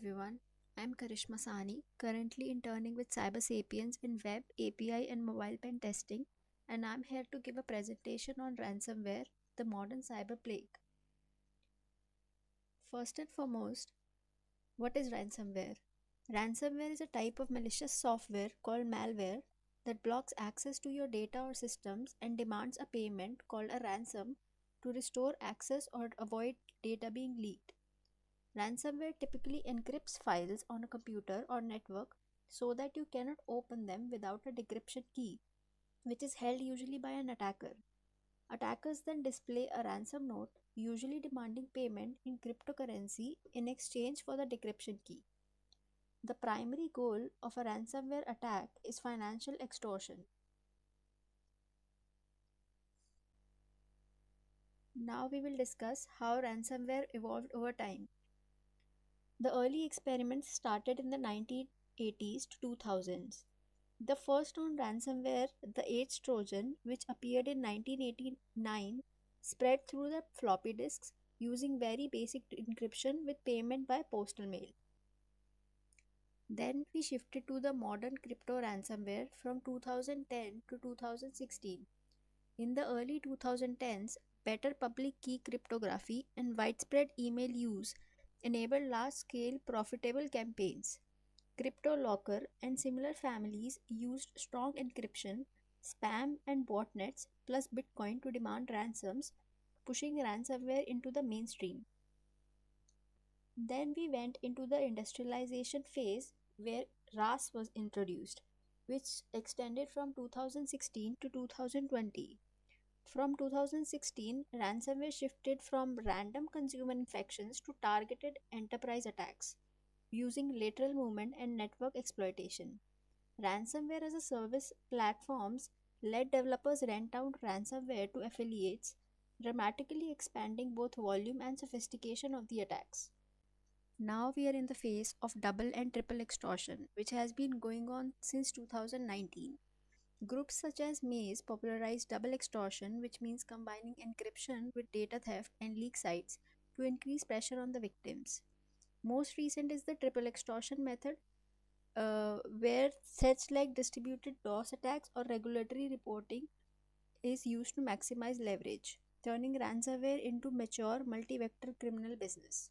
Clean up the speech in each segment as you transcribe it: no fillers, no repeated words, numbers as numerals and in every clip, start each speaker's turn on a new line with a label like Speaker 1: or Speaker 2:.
Speaker 1: everyone. I'm Karishma Sahni, currently interning with CyberSapiens in web, API, and mobile pen testing, and I'm here to give a presentation on ransomware, the modern cyber plague. First and foremost, what is ransomware? Ransomware is a type of malicious software called malware that blocks access to your data or systems and demands a payment called a ransom to restore access or avoid data being leaked. Ransomware typically encrypts files on a computer or network so that you cannot open them without a decryption key, which is held usually by an attacker. Attackers then display a ransom note, usually demanding payment in cryptocurrency in exchange for the decryption key. The primary goal of a ransomware attack is financial extortion. Now we will discuss how ransomware evolved over time. The early experiments started in the 1980s to 2000s. The first known ransomware, the AIDS Trojan, which appeared in 1989, spread through the floppy disks using very basic encryption with payment by postal mail. Then we shifted to the modern crypto ransomware from 2010 to 2016. In the early 2010s, better public key cryptography and widespread email use enabled large scale profitable campaigns. CryptoLocker and similar families used strong encryption, spam, and botnets plus Bitcoin to demand ransoms, pushing ransomware into the mainstream. Then we went into the industrialization phase where RAS was introduced, which extended from 2016 to 2020. From 2016, ransomware shifted from random consumer infections to targeted enterprise attacks using lateral movement and network exploitation. Ransomware as a service platforms let developers rent out ransomware to affiliates, dramatically expanding both volume and sophistication of the attacks. Now we are in the phase of double and triple extortion, which has been going on since 2019. Groups such as Maze popularized double extortion, which means combining encryption with data theft and leak sites to increase pressure on the victims. Most recent is the triple extortion method, where threats like distributed DOS attacks or regulatory reporting is used to maximize leverage, turning ransomware into mature multi-vector criminal business.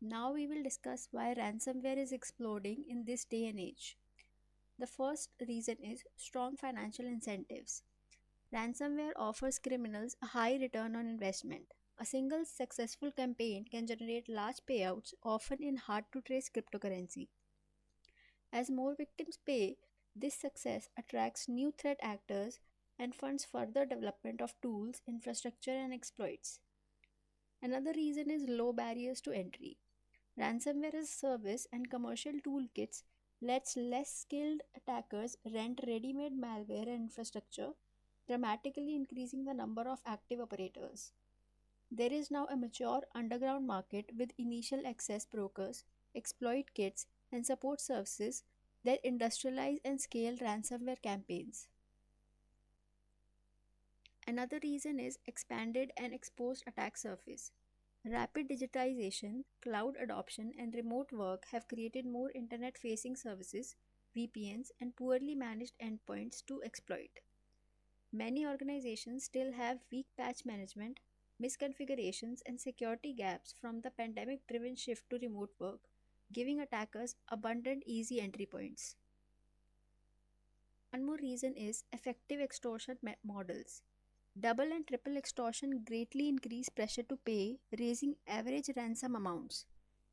Speaker 1: Now we will discuss why ransomware is exploding in this day and age. The first reason is strong financial incentives. Ransomware offers criminals a high return on investment. A single successful campaign can generate large payouts, often in hard to trace cryptocurrency. As more victims pay, this success attracts new threat actors and funds further development of tools, infrastructure, and exploits. Another reason is low barriers to entry. Ransomware as a service and commercial toolkits lets less skilled attackers rent ready-made malware and infrastructure, dramatically increasing the number of active operators. There is now a mature underground market with initial access brokers, exploit kits, and support services that industrialize and scale ransomware campaigns. Another reason is expanded and exposed attack surface. Rapid digitization, cloud adoption, and remote work have created more internet facing services, VPNs, and poorly managed endpoints to exploit. Many organizations still have weak patch management, misconfigurations, and security gaps from the pandemic driven shift to remote work, giving attackers abundant easy entry points. One more reason is effective extortion models. Double and triple extortion greatly increase pressure to pay, raising average ransom amounts.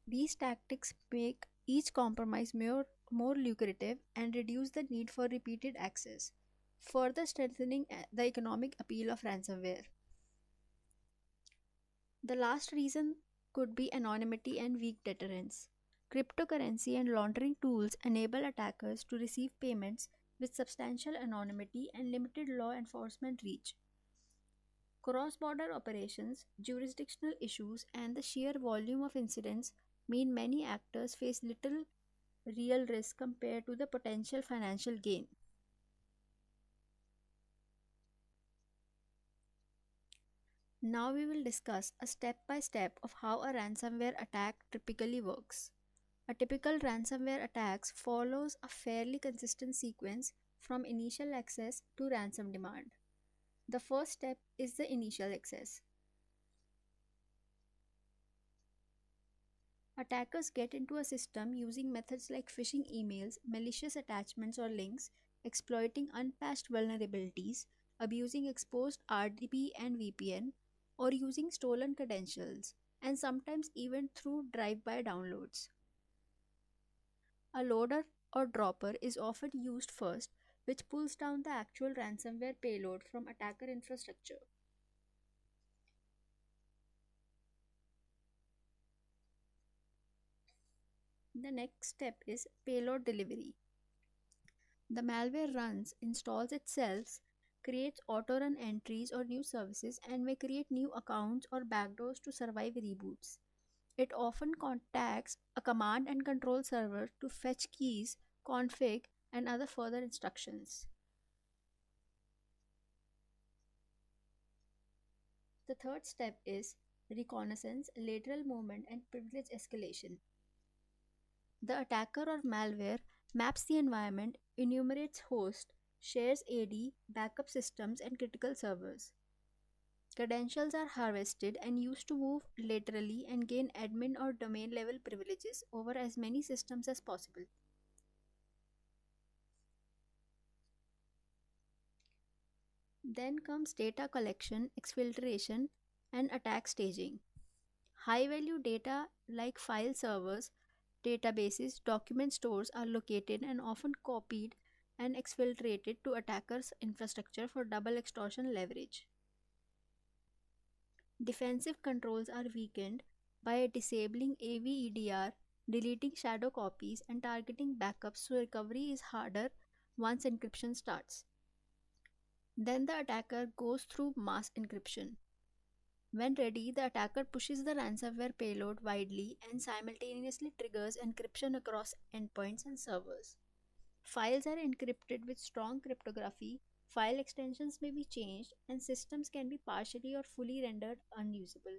Speaker 1: These tactics make each compromise more lucrative and reduce the need for repeated access, further strengthening the economic appeal of ransomware. The last reason could be anonymity and weak deterrence. Cryptocurrency and laundering tools enable attackers to receive payments with substantial anonymity and limited law enforcement reach. Cross border operations, jurisdictional issues, and the sheer volume of incidents mean many actors face little real risk compared to the potential financial gain. Now we will discuss a step by step of how a ransomware attack typically works. A typical ransomware attack follows a fairly consistent sequence from initial access to ransom demand. The first step is the initial access. Attackers get into a system using methods like phishing emails, malicious attachments or links, exploiting unpatched vulnerabilities, abusing exposed RDP and VPN, or using stolen credentials, and sometimes even through drive-by downloads. A loader or dropper is often used first, which pulls down the actual ransomware payload from attacker infrastructure. The next step is payload delivery. The malware runs, installs itself, creates auto run entries or new services, and may create new accounts or backdoors to survive reboots. It often contacts a command and control server to fetch keys, config, and other further instructions. The third step is reconnaissance, lateral movement, and privilege escalation. The attacker or malware maps the environment, enumerates hosts, shares AD, backup systems, and critical servers. Credentials are harvested and used to move laterally and gain admin or domain level privileges over as many systems as possible. Then comes data collection, exfiltration, and attack staging. High value data like file servers, databases, document stores are located and often copied and exfiltrated to attackers' infrastructure for double extortion leverage. Defensive controls are weakened by disabling AVEDR, deleting shadow copies, and targeting backups so recovery is harder once encryption starts. Then the attacker goes through mass encryption. When ready, the attacker pushes the ransomware payload widely and simultaneously triggers encryption across endpoints and servers. Files are encrypted with strong cryptography, file extensions may be changed, and systems can be partially or fully rendered unusable.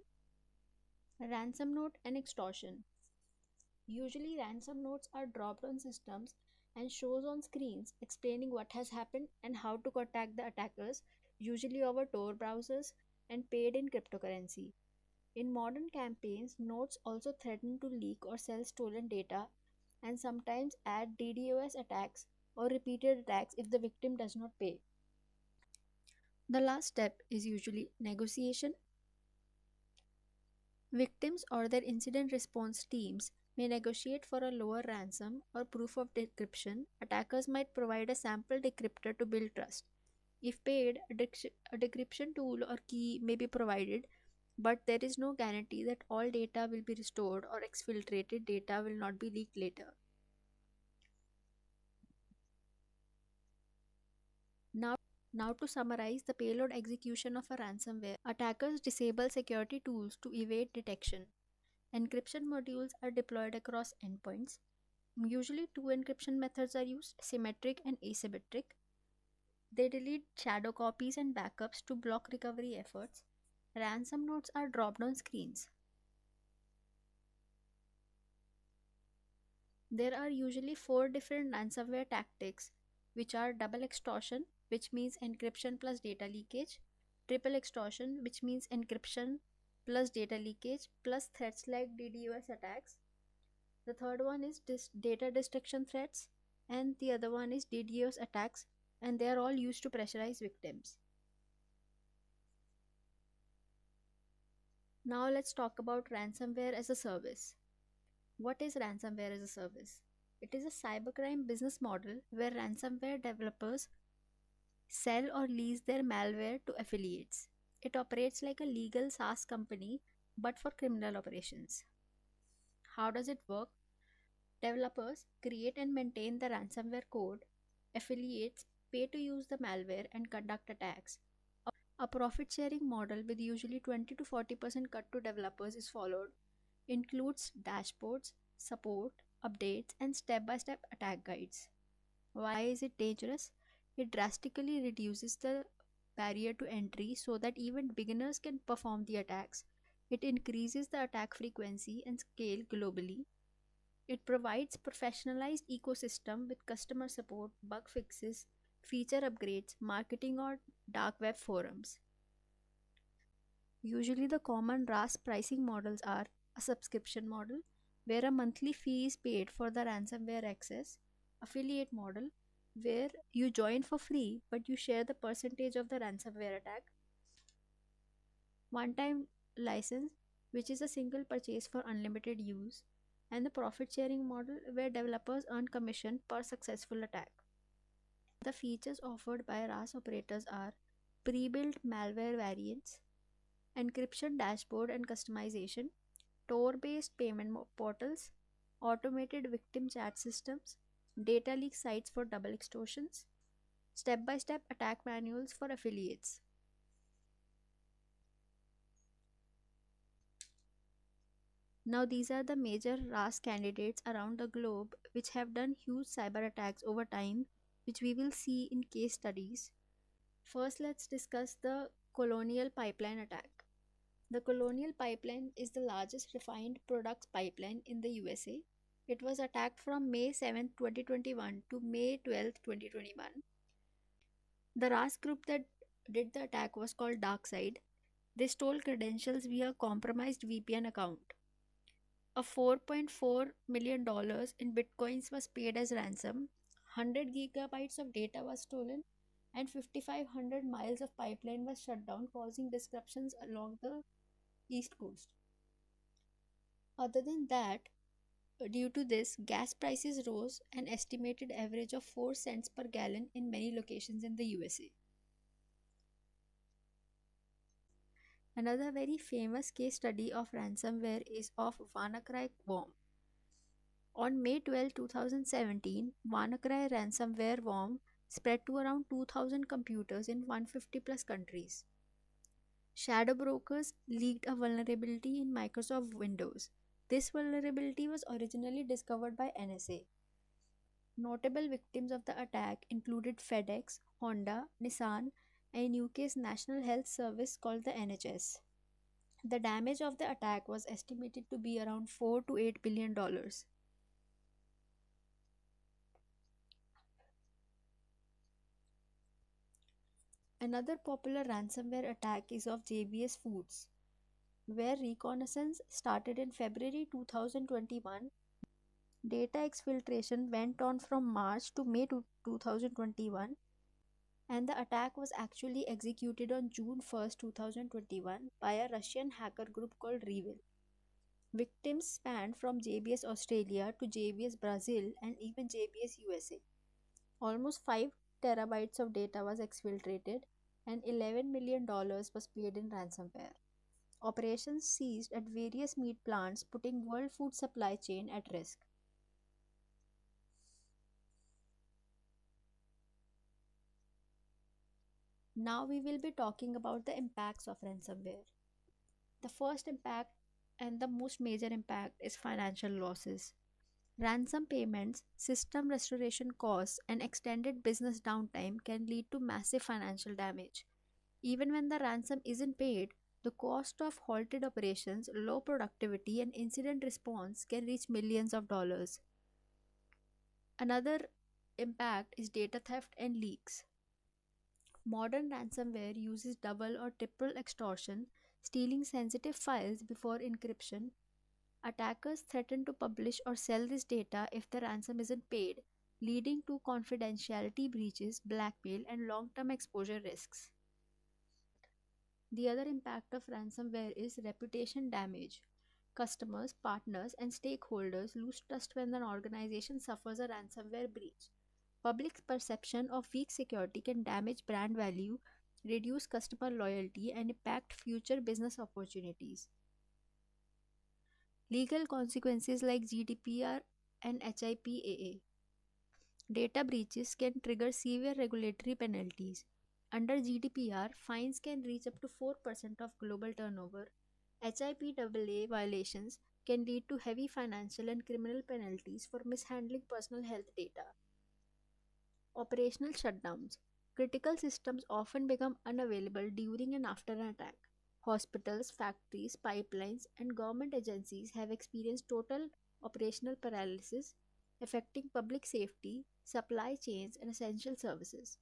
Speaker 1: Ransom note and extortion. Usually, ransom notes are dropped on systems and shows on screens explaining what has happened and how to contact the attackers, usually over Tor browsers and paid in cryptocurrency. In modern campaigns, notes also threaten to leak or sell stolen data and sometimes add DDoS attacks or repeated attacks if the victim does not pay. The last step is usually negotiation. Victims or their incident response teams may negotiate for a lower ransom or proof of decryption. Attackers might provide a sample decryptor to build trust. If paid, a decryption tool or key may be provided, but there is no guarantee that all data will be restored or exfiltrated data will not be leaked later. Now to summarize the payload execution of a ransomware, attackers disable security tools to evade detection. Encryption modules are deployed across endpoints. Usually, two encryption methods are used, symmetric and asymmetric. They delete shadow copies and backups to block recovery efforts. Ransom notes are dropped on screens. There are usually four different ransomware tactics, which are double extortion, which means encryption plus data leakage, triple extortion, which means encryption plus data leakage, plus threats like DDoS attacks. The third one is data destruction threats, and the other one is DDoS attacks, and they are all used to pressurize victims. Now let's talk about ransomware as a service. What is ransomware as a service? It is a cybercrime business model where ransomware developers sell or lease their malware to affiliates. It operates like a legal SaaS company but for criminal operations. How does it work? Developers create and maintain the ransomware code. Affiliates pay to use the malware and conduct attacks. A profit sharing model with usually 20 to 40% cut to developers is followed. Includes dashboards, support, updates, and step by step attack guides. Why is it dangerous? It drastically reduces the barrier to entry so that even beginners can perform the attacks. It increases the attack frequency and scale globally. It provides professionalized ecosystem with customer support, bug fixes, feature upgrades, marketing or dark web forums. Usually the common RAS pricing models are a subscription model where a monthly fee is paid for the ransomware access, affiliate model where you join for free but you share the percentage of the ransomware attack, one time license which is a single purchase for unlimited use, and the profit sharing model where developers earn commission per successful attack. The features offered by RAS operators are pre-built malware variants, encryption dashboard and customization, Tor-based payment portals, automated victim chat systems, data leak sites for double extortions, step-by-step attack manuals for affiliates. Now these are the major RAS candidates around the globe which have done huge cyber attacks over time, which we will see in case studies. First, let's discuss the Colonial Pipeline attack. The Colonial Pipeline is the largest refined products pipeline in the USA. It was attacked from May 7, 2021 to May 12, 2021. The RAS group that did the attack was called DarkSide. They stole credentials via compromised VPN account. A $4.4 million in bitcoins was paid as ransom. 100 gigabytes of data was stolen and 5,500 miles of pipeline was shut down, causing disruptions along the East Coast. Other than that, due to this, gas prices rose an estimated average of 4 cents per gallon in many locations in the USA. Another very famous case study of ransomware is of WannaCry worm. On May 12, 2017, WannaCry ransomware worm spread to around 2000 computers in 150 plus countries. Shadow brokers leaked a vulnerability in Microsoft Windows. This vulnerability was originally discovered by NSA. Notable victims of the attack included FedEx, Honda, Nissan, and UK's National Health Service called the NHS. The damage of the attack was estimated to be around 4 to 8 billion dollars. Another popular ransomware attack is of JBS Foods, where reconnaissance started in February 2021. Data exfiltration went on from March to May 2021, and the attack was actually executed on June 1st, 2021 by a Russian hacker group called Revil. Victims spanned from JBS Australia to JBS Brazil and even JBS USA. Almost 5 terabytes of data was exfiltrated and $11 million was paid in ransomware. Operations ceased at various meat plants, putting world food supply chain at risk. Now we will be talking about the impacts of ransomware. The first impact and the most major impact is financial losses. Ransom payments, system restoration costs, and extended business downtime can lead to massive financial damage. Even when the ransom isn't paid, the cost of halted operations, low productivity, and incident response can reach millions of dollars. Another impact is data theft and leaks. Modern ransomware uses double or triple extortion, stealing sensitive files before encryption. Attackers threaten to publish or sell this data if the ransom isn't paid, leading to confidentiality breaches, blackmail, and long term exposure risks. The other impact of ransomware is reputation damage. Customers, partners, and stakeholders lose trust when an organization suffers a ransomware breach. Public perception of weak security can damage brand value, reduce customer loyalty, and impact future business opportunities. Legal consequences like GDPR and HIPAA. Data breaches can trigger severe regulatory penalties. Under GDPR, fines can reach up to 4% of global turnover. HIPAA violations can lead to heavy financial and criminal penalties for mishandling personal health data. Operational shutdowns. Critical systems often become unavailable during and after an attack. Hospitals, factories, pipelines, and government agencies have experienced total operational paralysis, affecting public safety, supply chains, and essential services.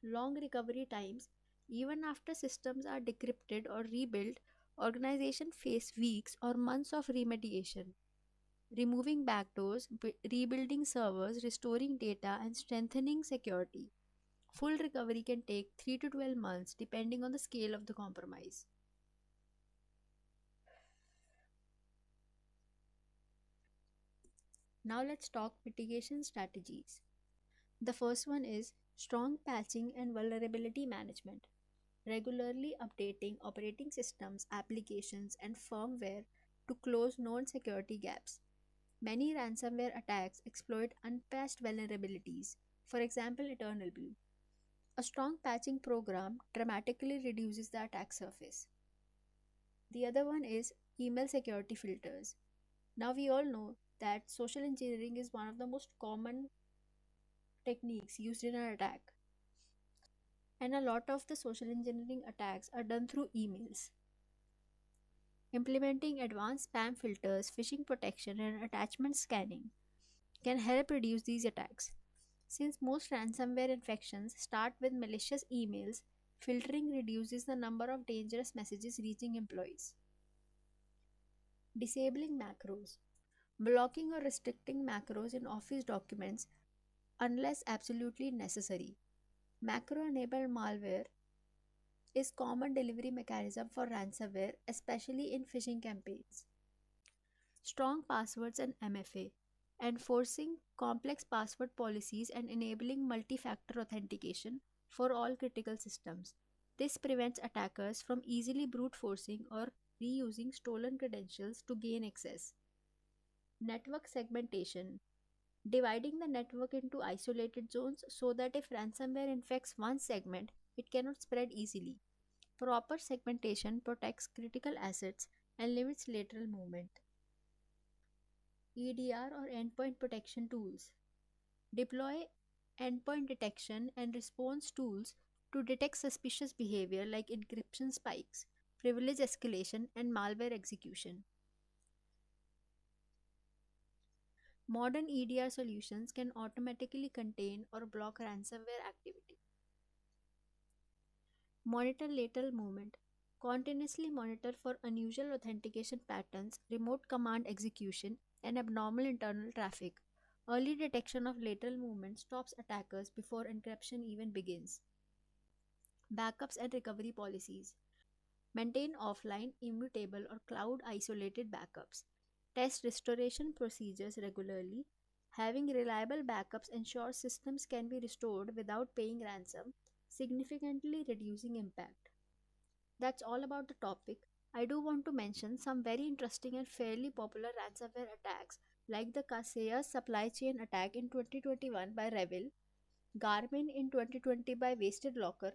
Speaker 1: Long recovery times, even after systems are decrypted or rebuilt, organizations face weeks or months of remediation. Removing backdoors, rebuilding servers, restoring data, and strengthening security. Full recovery can take 3 to 12 months depending on the scale of the compromise. Now let's talk mitigation strategies. The first one is strong patching and vulnerability management. Regularly updating operating systems, applications, and firmware to close known security gaps. Many ransomware attacks exploit unpatched vulnerabilities, for example, Eternal Blue. A strong patching program dramatically reduces the attack surface. The other one is email security filters. Now, we all know that social engineering is one of the most common techniques used in an attack, and a lot of the social engineering attacks are done through emails. Implementing advanced spam filters, phishing protection, and attachment scanning can help reduce these attacks. Since most ransomware infections start with malicious emails, filtering reduces the number of dangerous messages reaching employees. Disabling macros. Blocking or restricting macros in Office documents unless absolutely necessary. Macro enabled malware is common delivery mechanism for ransomware, especially in phishing campaigns. Strong passwords and MFA. Enforcing complex password policies and enabling multi-factor authentication for all critical systems. This prevents attackers from easily brute forcing or reusing stolen credentials to gain access. Network segmentation. Dividing the network into isolated zones so that if ransomware infects one segment, it cannot spread easily. Proper segmentation protects critical assets and limits lateral movement. EDR or endpoint protection tools. Deploy endpoint detection and response tools to detect suspicious behavior like encryption spikes, privilege escalation, and malware execution. Modern EDR solutions can automatically contain or block ransomware activity. Monitor lateral movement. Continuously monitor for unusual authentication patterns, remote command execution, and abnormal internal traffic. Early detection of lateral movement stops attackers before encryption even begins. Backups and recovery policies. Maintain offline, immutable, or cloud isolated backups. Test restoration procedures regularly. Having reliable backups ensures systems can be restored without paying ransom, significantly reducing impact. That's all about the topic. I do want to mention some very interesting and fairly popular ransomware attacks like the Kaseya supply chain attack in 2021 by Revil, Garmin in 2020 by Wasted Locker,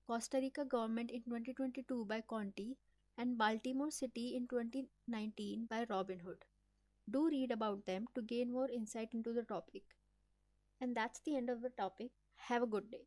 Speaker 1: Costa Rica government in 2022 by Conti, and Baltimore City in 2019 by Robinhood. Do read about them to gain more insight into the topic. And that's the end of the topic. Have a good day.